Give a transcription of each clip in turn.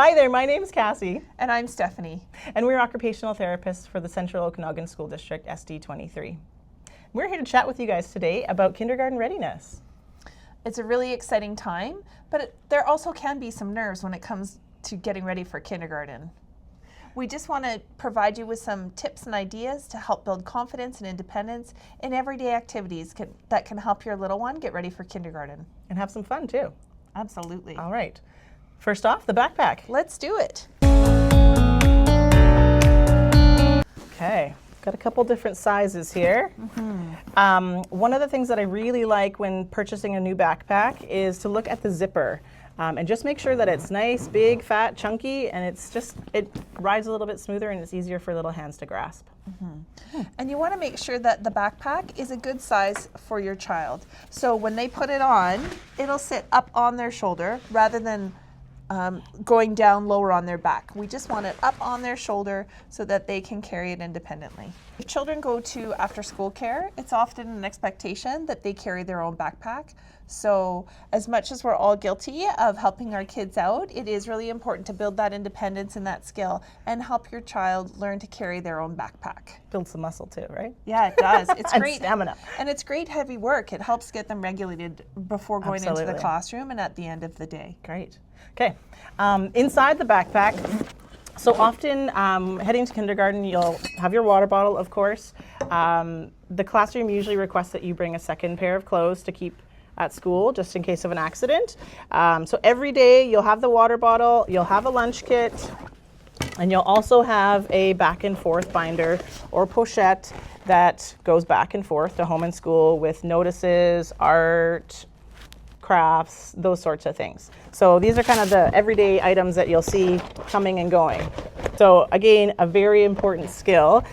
Hi there, my name is Cassie. And I'm Stephanie. And we're occupational therapists for the Central Okanagan School District, SD23. We're here to chat with you guys today about kindergarten readiness. It's a really exciting time, but there also can be some nerves when it comes to getting ready for kindergarten. We just want to provide you with some tips and ideas to help build confidence and independence in everyday activities that can help your little one get ready for kindergarten. And have some fun too. Absolutely. All right. First off, the backpack. Let's do it. Okay, got a couple different sizes here. One of the things that I really like when purchasing a new backpack is to look at the zipper. And just make sure that it's nice, big, fat, chunky, and it rides a little bit smoother and it's easier for little hands to grasp. And you want to make sure that the backpack is a good size for your child. So when they put it on, it'll sit up on their shoulder rather than going down lower on their back. We just want it up on their shoulder so that they can carry it independently. If children go to after-school care, it's often an expectation that they carry their own backpack. So as much as we're all guilty of helping our kids out, it is really important to build that independence and that skill and help your child learn to carry their own backpack. Builds some muscle too, right? Yeah, it does. It's And great. stamina. And it's great heavy work. It helps get them regulated before going into the classroom and at the end of the day. Great. Okay, inside the backpack, so often heading to kindergarten, you'll have your water bottle, of course. The classroom usually requests that you bring a second pair of clothes to keep at school, just in case of an accident. So every day you'll have the water bottle, you'll have a lunch kit, and you'll also have a back and forth binder or pochette that goes back and forth to home and school with notices, art, crafts, those sorts of things. So these are kind of the everyday items that you'll see coming and going. So again, a very important skill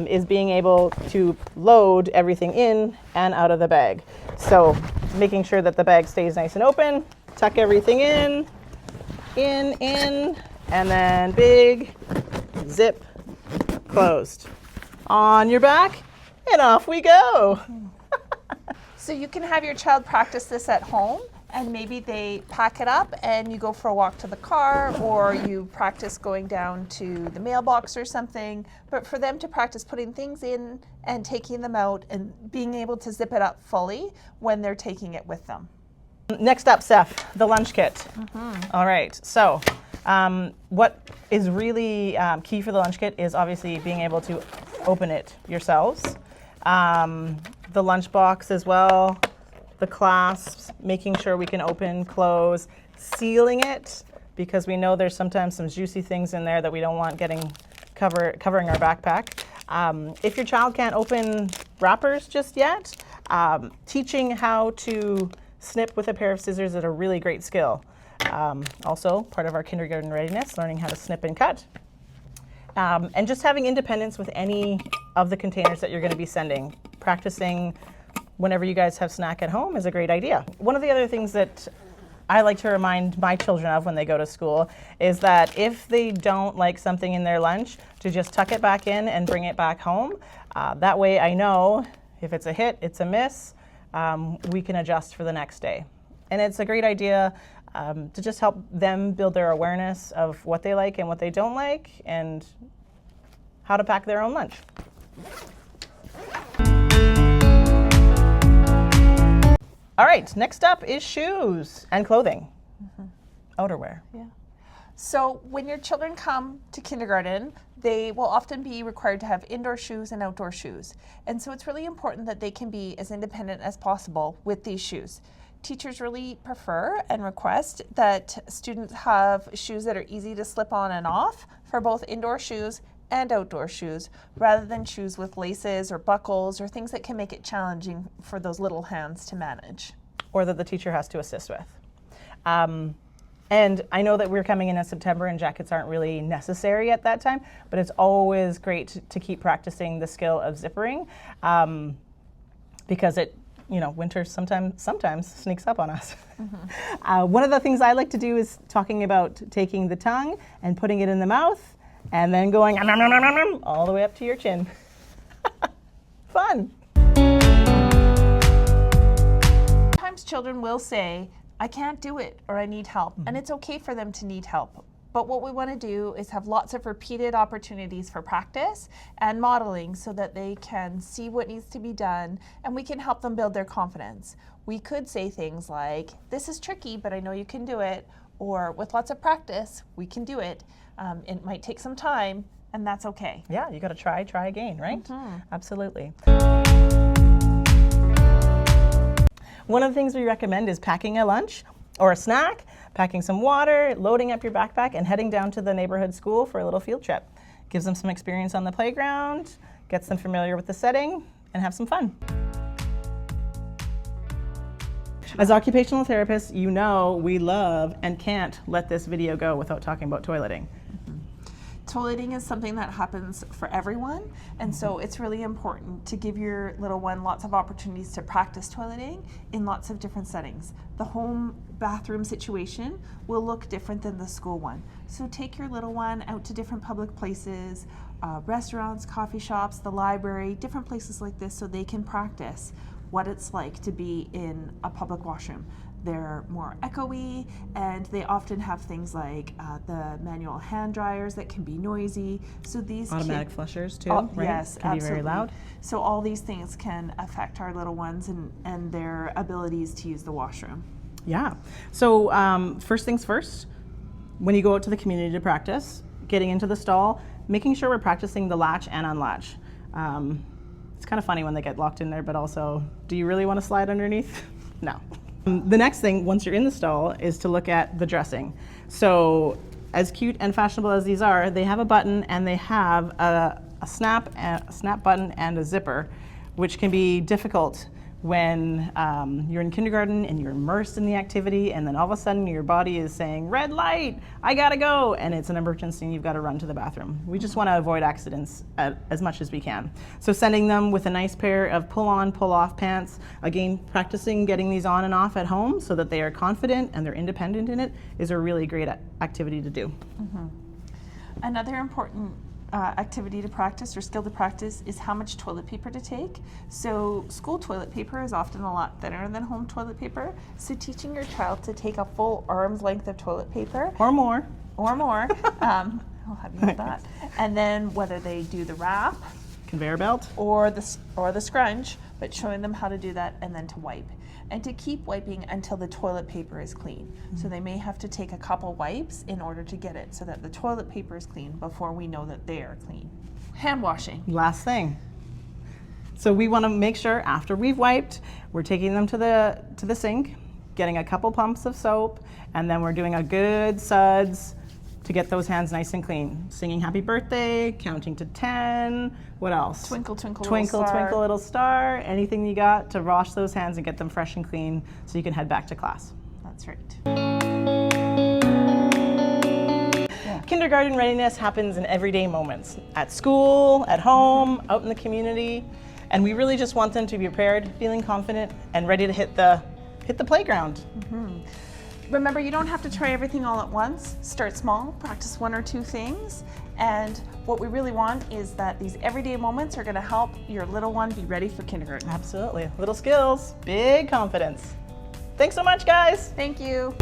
is being able to load everything in and out of the bag. So making sure that the bag stays nice and open, tuck everything in, and then big, zip, closed. On your back, and off we go. So you can have your child practice this at home, and maybe they pack it up and you go for a walk to the car, or you practice going down to the mailbox or something. But for them to practice putting things in and taking them out and being able to zip it up fully when they're taking it with them. Next up, Steph, the lunch kit. All right, so what is really key for the lunch kit is obviously being able to open it yourselves. The lunch box as well, the clasps, making sure we can open, close, sealing it, because we know there's sometimes some juicy things in there that we don't want getting covering our backpack. If your child can't open wrappers just yet, teaching how to snip with a pair of scissors is a really great skill. Also, part of our kindergarten readiness, learning how to snip and cut. And just having independence with any of the containers that you're going to be sending. Practicing whenever you guys have snack at home is a great idea. One of the other things that I like to remind my children of when they go to school is that if they don't like something in their lunch, to just tuck it back in and bring it back home. That way I know if it's a hit, it's a miss, we can adjust for the next day. And it's a great idea to just help them build their awareness of what they like and what they don't like and how to pack their own lunch. All right, next up is shoes and clothing, outerwear. Yeah. So when your children come to kindergarten, they will often be required to have indoor shoes and outdoor shoes. And so it's really important that they can be as independent as possible with these shoes. Teachers really prefer and request that students have shoes that are easy to slip on and off for both indoor shoes and outdoor shoes, rather than shoes with laces or buckles or things that can make it challenging for those little hands to manage. Or that the teacher has to assist with. And I know that we're coming in September and jackets aren't really necessary at that time, but it's always great to keep practicing the skill of zippering because winter sometimes sneaks up on us. One of the things I like to do is talking about taking the tongue and putting it in the mouth and then going all the way up to your chin. Fun. Sometimes children will say, I can't do it, or I need help. And it's okay for them to need help. But what we want to do is have lots of repeated opportunities for practice and modeling so that they can see what needs to be done and we can help them build their confidence. We could say things like, this is tricky, but I know you can do it. Or with lots of practice, we can do it. It might take some time, and that's okay. Yeah, you got to try again, right? Absolutely. One of the things we recommend is packing a lunch or a snack, packing some water, loading up your backpack, and heading down to the neighborhood school for a little field trip. Gives them some experience on the playground, gets them familiar with the setting, and have some fun. As occupational therapists, you know we love and can't let this video go without talking about toileting. Toileting is something that happens for everyone, and so it's really important to give your little one lots of opportunities to practice toileting in lots of different settings. The home bathroom situation will look different than the school one. So take your little one out to different public places, restaurants, coffee shops, the library, different places like this so they can practice what it's like to be in a public washroom. They're more echoey, and they often have things like the manual hand dryers that can be noisy. So these automatic flushers too, right? Yes, can absolutely. Be very loud. So all these things can affect our little ones and their abilities to use the washroom. Yeah. So first things first, when you go out to the community to practice, getting into the stall, making sure we're practicing the latch and unlatch. It's kind of funny when they get locked in there, but also, do you really want to slide underneath? No. The next thing, once you're in the stall, is to look at the dressing. So as cute and fashionable as these are, they have a button and they have a snap button and a zipper, which can be difficult when you're in kindergarten and you're immersed in the activity, and then all of a sudden your body is saying, red light, I gotta go, and it's an emergency and you've got to run to the bathroom. We just want to avoid accidents as much as we can. So sending them with a nice pair of pull-on, pull-off pants, again, practicing getting these on and off at home so that they are confident and they're independent in it is a really great activity to do. Another important activity to practice or skill to practice is how much toilet paper to take. So school toilet paper is often a lot thinner than home toilet paper. So teaching your child to take a full arm's length of toilet paper Or more. I'll have you know that. And then whether they do the wrap, Conveyor belt. or the scrunch, but showing them how to do that and then to wipe. And to keep wiping until the toilet paper is clean. So they may have to take a couple wipes in order to get it so that the toilet paper is clean before we know that they are clean. Hand washing. Last thing. So we want to make sure after we've wiped, we're taking them to the sink, getting a couple pumps of soap, and then we're doing a good suds to get those hands nice and clean. Singing happy birthday, counting to 10, what else? Twinkle, twinkle, Twinkle, little star. twinkle, little star. Anything you got to wash those hands and get them fresh and clean so you can head back to class. That's right. Kindergarten readiness happens in everyday moments. At school, at home, out in the community. And we really just want them to be prepared, feeling confident, and ready to hit the playground. Remember, you don't have to try everything all at once. Start small, practice one or two things. And what we really want is that these everyday moments are going to help your little one be ready for kindergarten. Absolutely. Little skills, big confidence. Thanks so much, guys. Thank you.